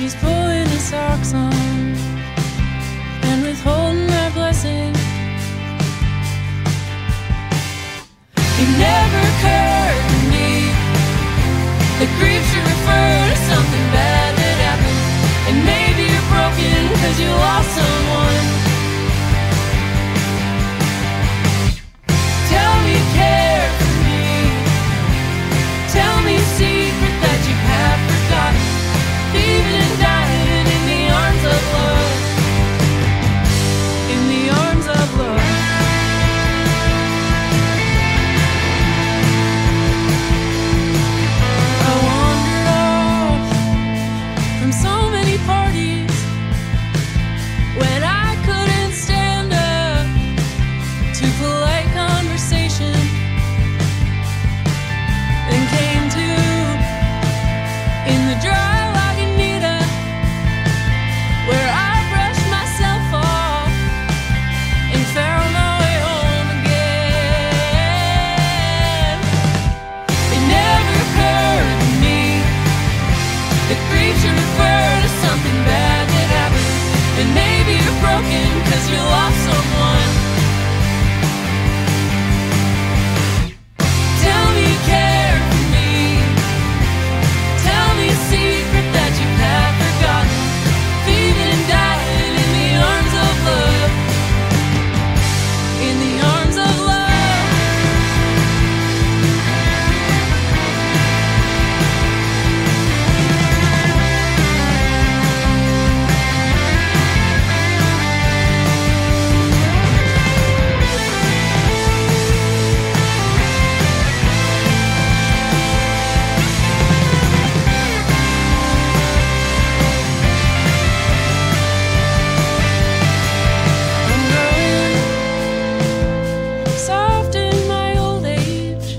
She's pulling his socks on and withholding our blessing. It never occurred to me that grief should refer to something bad that happened. And maybe you're broken because you lost someone. Tell me you care for me. Tell me a secret that you have forgotten. Leaving and dying in the arms of love. In the arms of love. I wandered off from so many parties when I couldn't stand up to polite conversation. Then came to in the dry Lagunitas, where I brushed myself off and found my way home again. It never occurred to me that grief should refer to something bad that happened. And maybe you're broken because you lost someone. Tell me you care for me. Tell me a secret that you have forgotten. Leaving and dying in the arms of love. In the arms of love. I'm growing soft in my old age.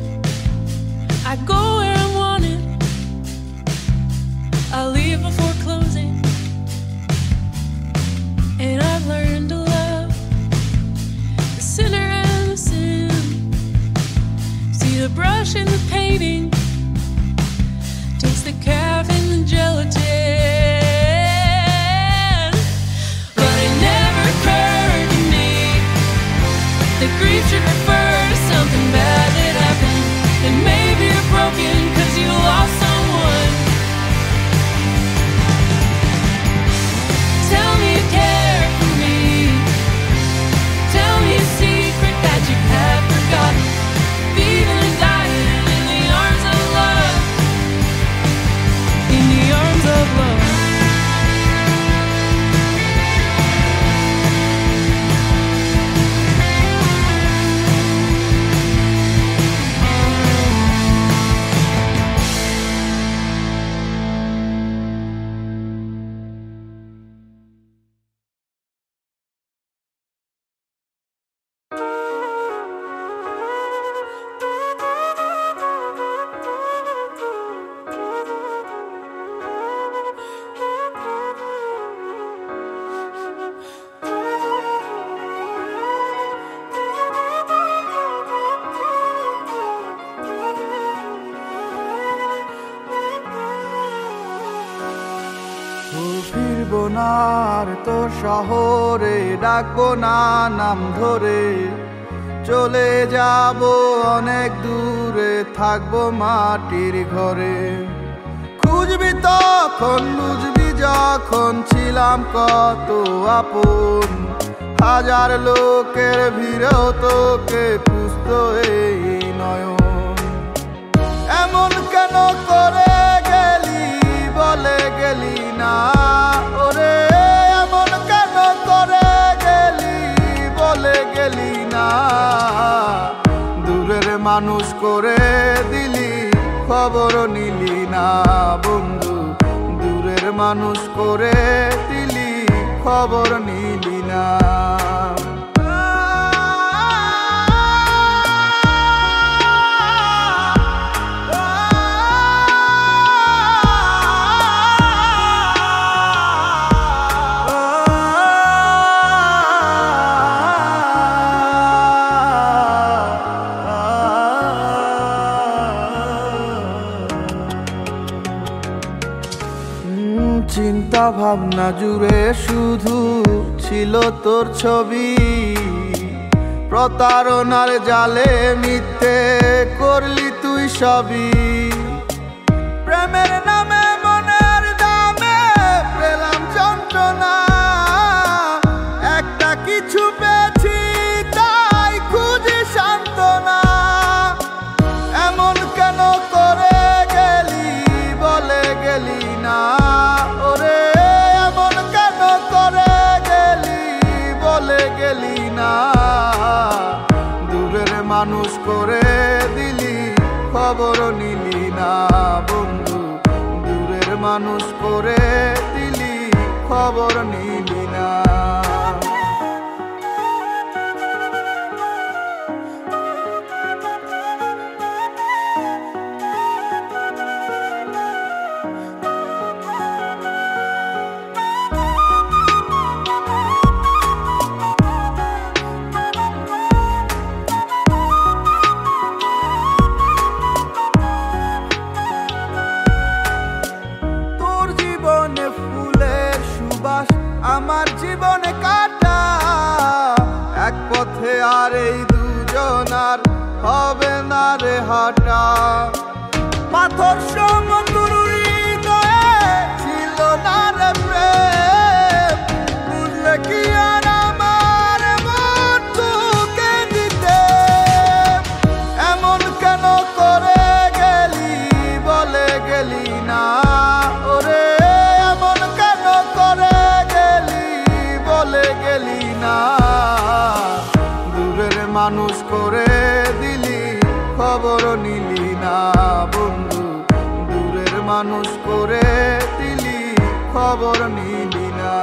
I go where I'm wanted. I leave before closing. And I've learned to love the sinner and the sin. See the brush and the painting. Taste the calf and the gelatin. But it never occurred to me that grief should refer to something bad that happened. And maybe you're broken because you lost someone. Tell me you care for me. Tell me a secret that you have forgotten. Leaving and dying in the arms of love. In the arms of love. ফিরবো না আর তোর শহরে, ডাকবো না নাম ধরে। চলে যাব অনেক দূরে, থাকবো মাটির ঘরে। খুঁজবি তখন বুঝবি যখন ছিলাম কত আপন। হাজার লোকের ভিড়েও তোকে খুঁজতো এই নয়ন। এমন কেন করে গেলি বলে গেলি না ওরে, এমন কেন করে গেলি বলে গেলি না। দূরের মানুষ করে দিলি খবর নিলি না বন্ধু, দূরের মানুষ করে দিলি খবর নিলি না। চিন্তা ভাবনা জুড়ে শুধু ছিল তোর ছবি, প্রতারণার জালে মিথ্যে করলি তুই সবই। প্রেমের নামে মনের দামে পেলাম যন্ত্রণা, একটা কিছু পেয়েছি তাই খুঁজি সান্ত্বনা। এমন কেন করে গেলি বলে গেলি না ওরে, এমন কেন করে গেলি বলে গেলি না। দূরের মানুষ করে দিলি খবর নিলি না বন্ধু, দূরের মানুষ করে দিলি খবর নিলি না। আমার জীবনে কাটা এক পথে, আর এই দুজনার হবে না রে হাঁটা। পাথর সমতুর হৃদয়ে ছিল না রে প্রেম, বুঝলে কি আর আমার মন তোকে দিতে। এমন কেন করে গেলি বলে গেলি না ওরে, এমন কেন করে বলে গেলি না। দূরের মানুষ করে দিলি খবর নিলি না বন্ধু, দূরের মানুষ করে দিলি খবর নিলি না।